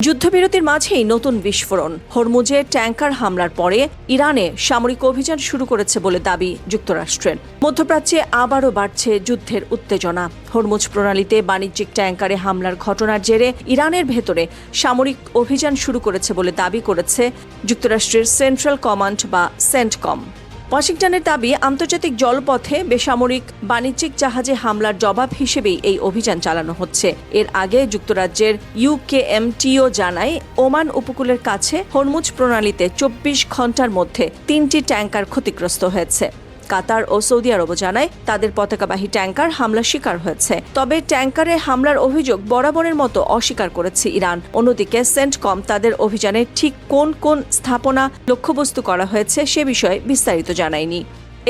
যুদ্ধবিরতির মাঝেই নতুন বিস্ফোরণ। হরমুজে ট্যাঙ্কার হামলার পরে ইরানে সামরিক অভিযান শুরু করেছে বলে দাবি যুক্তরাষ্ট্রের। মধ্যপ্রাচ্যে আবারও বাড়ছে যুদ্ধের উত্তেজনা। হরমুজ প্রণালীতে বাণিজ্যিক ট্যাঙ্কারে হামলার ঘটনার জেরে ইরানের ভেতরে সামরিক অভিযান শুরু করেছে বলে দাবি করেছে যুক্তরাষ্ট্রের সেন্ট্রাল কমান্ড বা সেন্টকম। ওয়াশিংটনের দাবি, আন্তর্জাতিক জলপথে বেসামরিক বাণিজ্যিক জাহাজে হামলার জবাব হিসেবেই এই অভিযান চালানো হচ্ছে। এর আগে যুক্তরাজ্যের ইউকেএমটিও জানায়, ওমান উপকূলের কাছে হরমুজ প্রণালীতে 24 ঘণ্টার মধ্যে 3টি ট্যাঙ্কার ক্ষতিগ্রস্ত হয়েছে। কাতার ও সৌদি আরবও জানায় তাদের পতাকাবাহী ট্যাঙ্কার হামলার শিকার হয়েছে। তবে ট্যাঙ্কারে হামলার অভিযোগ বরাবরের মতো অস্বীকার করেছে ইরান। অন্যদিকে সেন্টকম তাদের অভিযানে ঠিক কোন কোন স্থাপনা লক্ষ্যবস্তু করা হয়েছে সে বিষয়ে বিস্তারিত জানায়নি।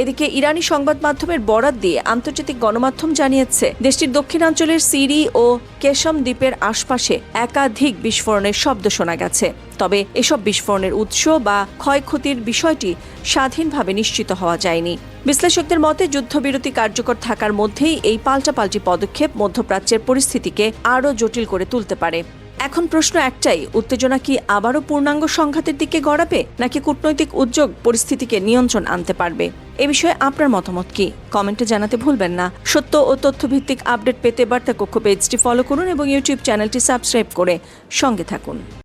এদিকে ইরানি সংবাদ মাধ্যমের বরাত দিয়ে আন্তর্জাতিক গণমাধ্যম জানিয়েছে, দেশটির দক্ষিণাঞ্চলের সিরি ও কেশম দ্বীপের আশপাশে একাধিক বিস্ফোরণের শব্দ শোনা গেছে। তবে এসব বিস্ফোরণের উৎস বা ক্ষয়ক্ষতির বিষয়টি স্বাধীনভাবে নিশ্চিত হওয়া যায়নি। বিশ্লেষকদের মতে, যুদ্ধবিরতি কার্যকর থাকার মধ্যেই এই পাল্টাপাল্টি পদক্ষেপ মধ্যপ্রাচ্যের পরিস্থিতিকে আরও জটিল করে তুলতে পারে। এখন প্রশ্ন একটাই, উত্তেজনা কি আবারও পূর্ণাঙ্গ সংঘাতের দিকে গড়াবে, নাকি কূটনৈতিক উদ্যোগ পরিস্থিতিকে নিয়ন্ত্রণ আনতে পারবে? এ বিষয়ে আপনার মতামত কি? কমেন্টে জানাতে ভুলবেন না। সত্য ও তথ্যভিত্তিক আপডেট পেতে বার্তা কক্ষ পেজটি ফলো করুন এবং ইউটিউব চ্যানেলটি সাবস্ক্রাইব করে সঙ্গে থাকুন।